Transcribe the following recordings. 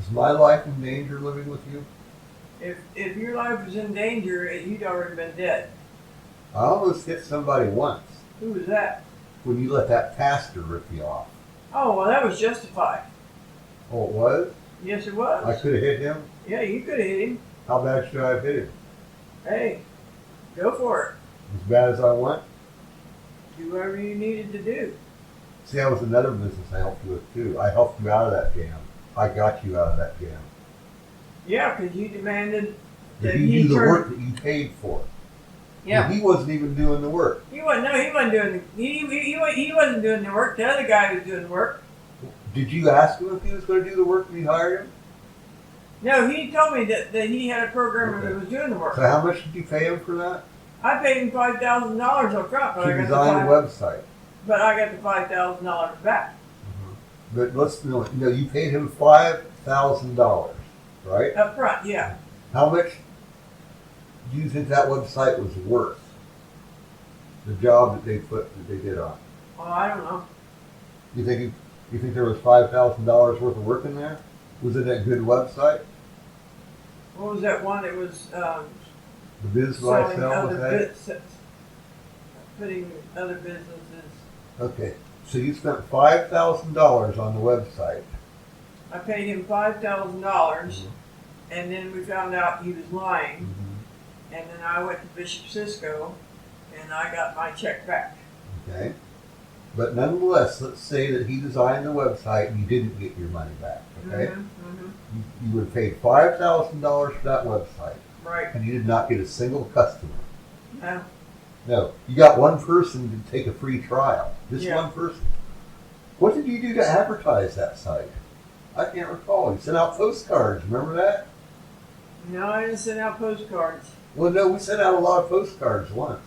Is my life in danger living with you? If your life was in danger, you'd already been dead. I almost hit somebody once Who was that? when you let that pastor rip you off. Oh, well, that was justified. Oh, it was? Yes, it I was. could have hit him? Yeah, you could have hit him. How bad should I have hit him? Hey, go for it. As bad as I want? Do whatever you needed to do. See, that was another business I helped you with too. I helped you out of that jam. I got you out of that jam. Yeah, because you demanded Did that he do the turn- work that you paid for? Yeah. Well, he wasn't even doing the work. He wasn't doing he wasn't doing the work. The other guy was doing the work. Did you ask him if he was going to do the work when you hired him? No, he told me that he had a programmer that was doing the work. So how much did you pay him for that? I paid him $5,000 up front, but To design a website. But I got the $5,000 back. But let's know, you paid him $5,000, right? Up front, yeah. How much do you think that website was worth? The job that they did on. Well, I don't know. You think there was $5,000 worth of work in there? Was it a good website? What was that one? It was The Biz selling Lifestyle was other that? businesses, putting other businesses. Okay, so you spent $5,000 on the website. I paid him $5,000, and then we found out he was lying. And then I went to Bishop Cisco, and I got my check back. Okay, but nonetheless, let's say that he designed the website and you didn't get your money back. Okay, you would have paid $5,000 for that website, Right. and you did not get a single customer. No. No, you got one person to take a free trial. Just Yeah. one person. What did you do to advertise that site? I can't recall. You sent out postcards. Remember that? No, I didn't send out postcards. Well, no, we sent out a lot of postcards once.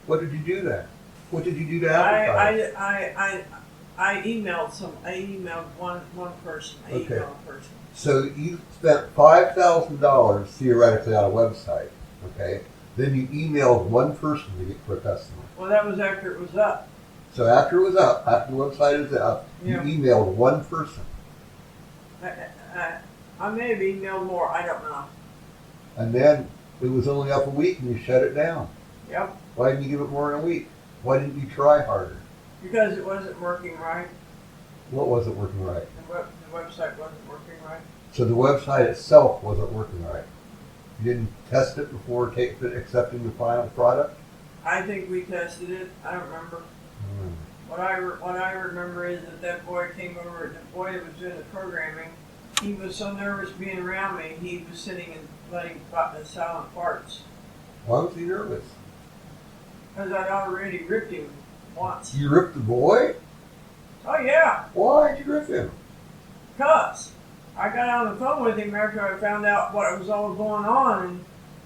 What did you do then? What did you do to advertise? I emailed one person. I Okay. emailed a person. So you spent $5,000 theoretically on a website. Okay. Then you emailed one person to get for a customer. Well, that was after it was up. So after it was up, after the website is up, Yeah. you emailed one person. I may have emailed more. I don't know. And then it was only up a week and you shut it down. Yep. Why didn't you give it more than a week? Why didn't you try harder? Because it wasn't working right. What wasn't working right? The website wasn't working right. So the website itself wasn't working right. You didn't test it before accepting the final product? I think we tested it. I don't remember. What I remember is that boy came over. The boy that was doing the programming, he was so nervous being around me. He was sitting and letting silent farts. Why was he nervous? Because I'd already ripped him once. You ripped the boy? Oh yeah, Why'd you rip him? cuz I got on the phone with him after I found out what was all going on,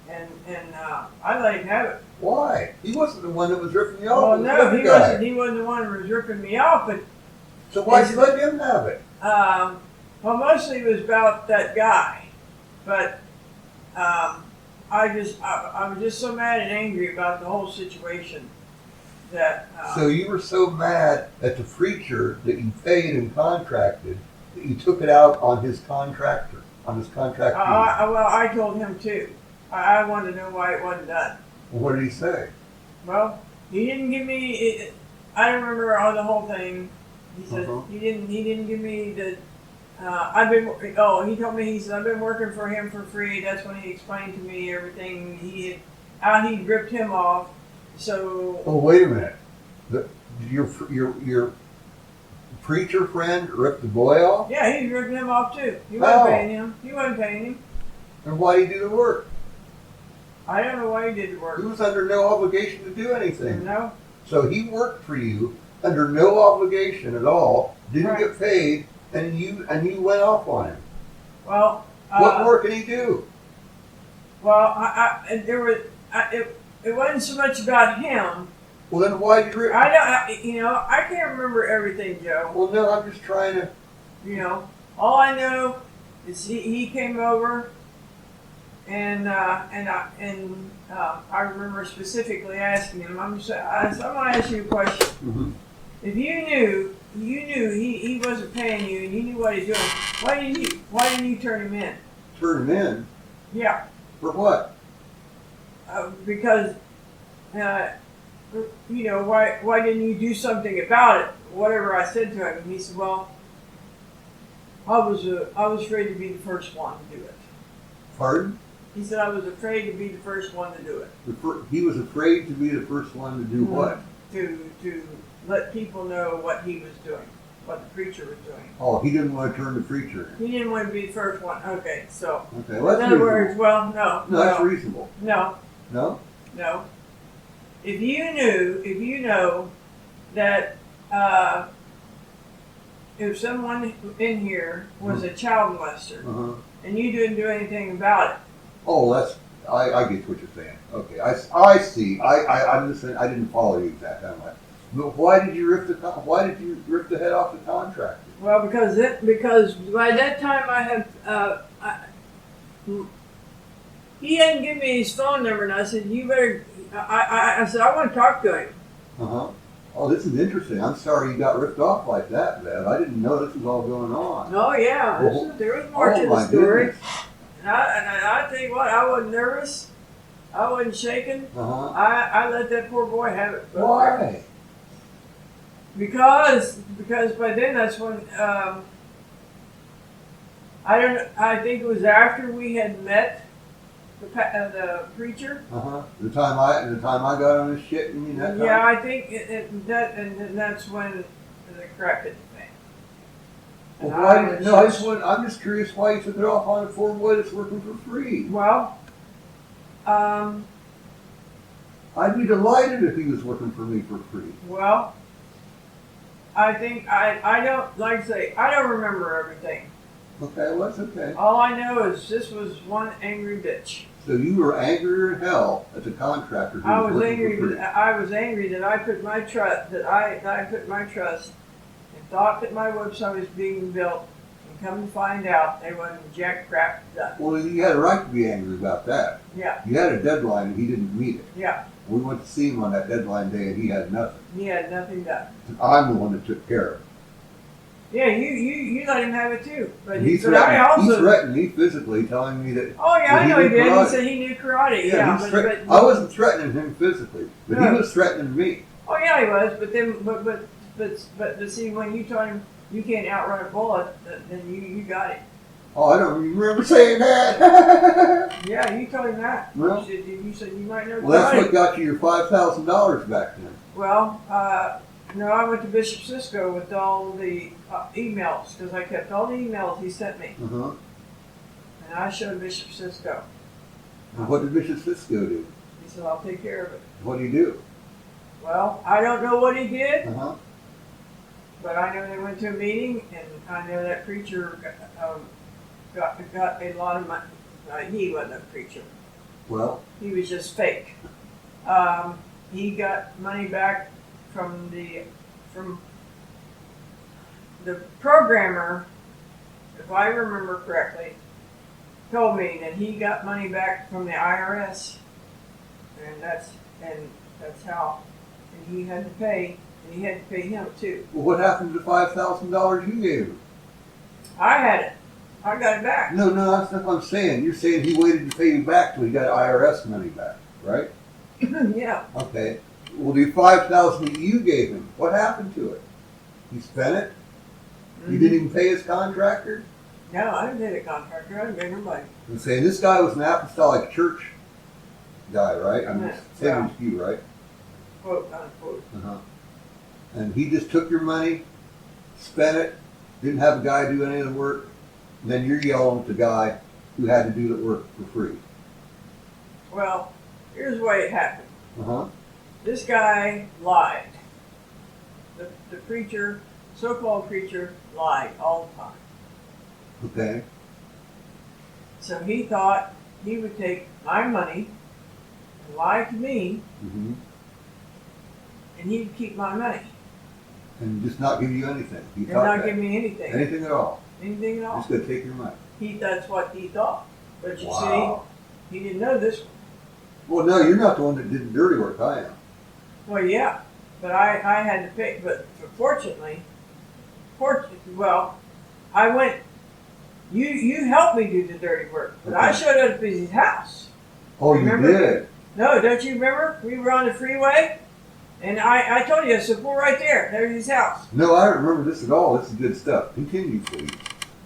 and I let him have it. Why? He wasn't the one that was ripping you off. Well, it was the no, other he guy. wasn't. He wasn't the one who was ripping me off, but So why'd you let him have it? well, mostly it was about that guy, but I was just so mad and angry about the whole situation that. So you were so mad at the preacher that you paid and contracted that you took it out on his contractor, on his contractee. Well, I told him too. I wanted to know why it wasn't done. Well, what did he say? Well, he didn't give me. I don't remember all the whole thing. He said he didn't give me the. He told me, he said, I've been working for him for free. That's when he explained to me everything how he ripped him off. So. Oh, wait a minute. Your preacher friend ripped the boy off? Yeah, he ripped him off too. He wasn't paying him. He wasn't paying him. And why did he do the work? I don't know why he did the work. He was under no obligation to do anything. No. So he worked for you under no obligation at all, didn't Right. get paid, and you went off on him. Well. What more can he do? Well, it wasn't so much about him. Well, then why did you rip? I can't remember everything, Joe. Well, no, I'm just trying to. All I know is he came over, and I remember specifically asking him. I'm going to ask you a question. Mm-hmm. If you knew he wasn't paying you and you knew what he's doing, why didn't you turn him in? Turn him in? Yeah, For what? because, why didn't you do something about it? Whatever I said to him, and he said, well, I was afraid to be the first one to do it. Pardon? He said I was afraid to be the first one to do it. He was afraid to be the first one to do what? To let people know what he was doing, what the preacher was doing. Oh, he didn't want to turn the preacher in. He didn't want to be the first one. Okay, so Okay, well, in that's other reasonable. words, well, no, No, that's reasonable. no, No? no. If you know that if someone in here was a child molester Uh-huh. and you didn't do anything about it, Oh, I get what you're saying. Okay, I see. I'm just saying, I didn't follow you exactly. But why did you rip the head off the contractor? well, because by that time I had he hadn't given me his phone number, and I said you better. I said I want to talk to him. Uh-huh. Oh, this is interesting. I'm sorry you got ripped off like that, Bev. I didn't know this was all going on. Oh yeah, there was more to the my story. goodness. And I tell you what, I wasn't nervous. I wasn't shaken. Uh-huh. I let that poor boy have it. Why? Because by then that's when I think it was after we had met the preacher. Uh-huh. The time I got on his shit, you mean that time? Yeah, I think that's when the crap hit the fan. Well, I'm just curious why you took it off on a poor boy that's working for free. Well, I'd be delighted if he was working for me for free. well, I think I don't like to say I don't remember everything. Okay, well, that's okay. All I know is this was one angry bitch. So you were angrier than hell at the contractor who I was was working angry. for free. I was angry that I put my trust and thought that my website was being built, and come to find out they wasn't jack crap done. Well, you had a right to be angry about that. Yeah, You had a deadline and he didn't meet it. yeah. We went to see him on that deadline day and he had nothing. He had nothing done. I'm the one that took care of it. Yeah, you let him have it too. But And he threatened me physically, telling me that. Oh yeah, that I know he knew did. karate. He said he knew karate. Yeah, Yeah, I wasn't threatening him physically, but No. he was threatening me. oh yeah, he was. But then, but see, when you told him you can't outrun a bullet, then you got it. Oh, I don't remember saying that. Yeah, you told him that. Well- you said you might know Well, that's karate. what got you your $5,000 back then. Well, no, I went to Bishop Cisco with all the emails because I kept all the emails he sent me, Uh-huh. and I showed Bishop Cisco. And what did Bishop Cisco do? He said, "I'll take care of it." What did he do? Well, I don't know what he did, Uh-huh. but I know they went to a meeting, and I know that preacher got a lot of money. He wasn't a preacher; Well, he was just fake. He got money back from the programmer, if I remember correctly, told me that he got money back from the IRS, and that's how, and he had to pay, and he had to pay him too. well, what happened to the $5,000 you gave him? I had it. I got it back. No, that's not what I'm saying. You're saying he waited to pay you back till he got IRS money back, right? Yeah. Okay. Well, the $5,000 that you gave him, what happened to it? He spent it? You didn't even pay his contractor? No, I didn't pay the contractor. I didn't pay nobody. I'm saying this guy was an apostolic church guy, right? I'm Yeah. same as you, right? Quote unquote. Uh-huh. And he just took your money, spent it, didn't have a guy do any of the work, and then you're yelling at the guy who had to do the work for free. Well, here's the way it happened. Uh-huh. This guy lied. The preacher, so-called preacher, lied all the time. Okay. So he thought he would take my money and lie to me, Mm-hmm. and he'd keep my money And just not give you anything. He and thought not that. give me anything. Anything at all. Anything at all. Just gonna take your money. That's what he thought. But you Wow. see, he didn't know this one. Well, no, you're not the one that did the dirty work. I am. Well, yeah. But I had to pay. But fortunately, well, I went. You helped me do the dirty work, but I Okay. showed up at his house. Oh, you Remember? did? No, don't you remember? We were on the freeway, and I told you, I said, "Well, right there, there's his house." No, I don't remember this at all. This is good stuff. Continue, please.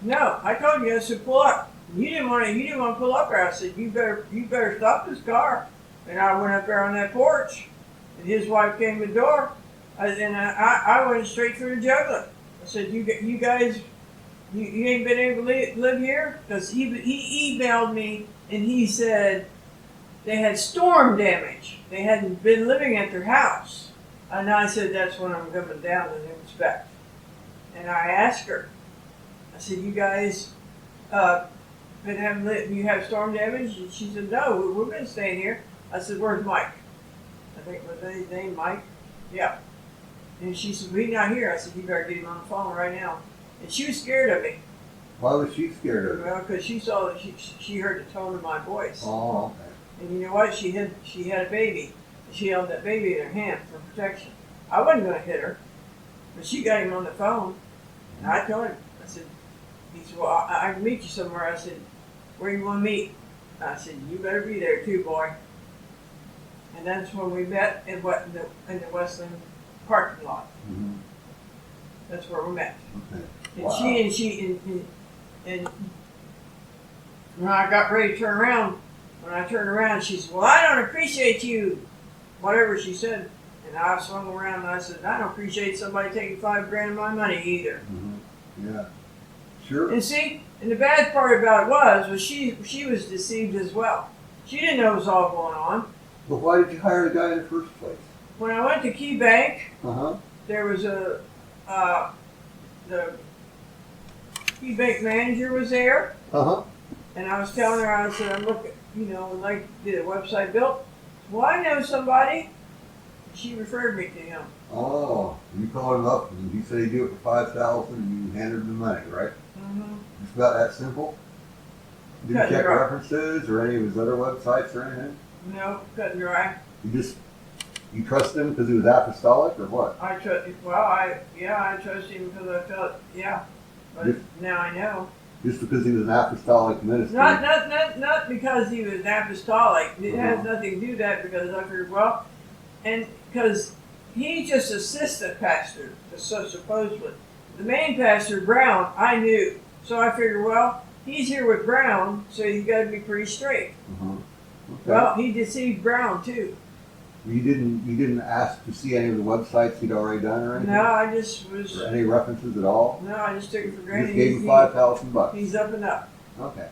No, I told you, I said, "Pull up." You didn't want to pull up there. I said, "You better stop this car." And I went up there on that porch, and his wife came to the door, and I went straight through the jugular. I said, "You guys, you ain't been able to live here?" Because he emailed me and he said they had storm damage. They hadn't been living at their house. And I said, "That's when I'm coming down and inspect." And I asked her, I said, "You guys you have storm damage?" And she said, "No, we've been staying here." I said, "Where's Mike?" I think was his name, Mike. Yeah. And she said, "Well, he's not here." I said, "You better get him on the phone right now." And she was scared of me. Why was she scared of it? Well, because she saw that she heard the tone of my voice. Oh, okay. And you know what? She had a baby. She held that baby in her hand for protection. I wasn't going to hit her, but she got him on the phone, and I told him. I said, he said, "Well, I can meet you somewhere." I said, "Where you want to meet?" I said, "You better be there too, boy." And that's when we met in the Westland parking lot. Mm-hmm. That's where we met. Okay. And Wow. and when I got ready to turn around, when I turned around, she said, "Well, I don't appreciate you," whatever she said. And I swung around and I said, "I don't appreciate somebody taking $5,000 of my money either." Mm-hmm. Yeah. Sure. And see, and the bad part about it was she was deceived as well. She didn't know what was all going on. But why did you hire the guy in the first place? When I went to Key Bank, Uh-huh. there was the Key Bank manager was there. Uh-huh. And I was telling her, I said, "I'm looking, like the website built." "Well, I know somebody." She referred me to him. Oh, you called him up and he said he'd do it for $5,000 and you handed him the money, right? Mm-hmm. It's about that simple? Didn't Cut and check dry. references or any of his other websites or anything? No, cut and dry. You trust him because he was apostolic or what? I trust. Well, I trust him because I felt, yeah. But Yes. now I know. Just because he was an apostolic minister? Not because he was apostolic. It has Uh-huh. nothing to do with that because I figured, well, and because he's just assistant pastor, so supposedly. The main pastor, Brown, I knew. So I figured, well, he's here with Brown, so you got to be pretty straight. Uh-huh. Okay. Well, he deceived Brown too. You didn't ask to see any of the websites he'd already done or anything? No, I just was. Or any references at all? No, I just took it for You granted. just gave him $5,000. He's up and up. Okay.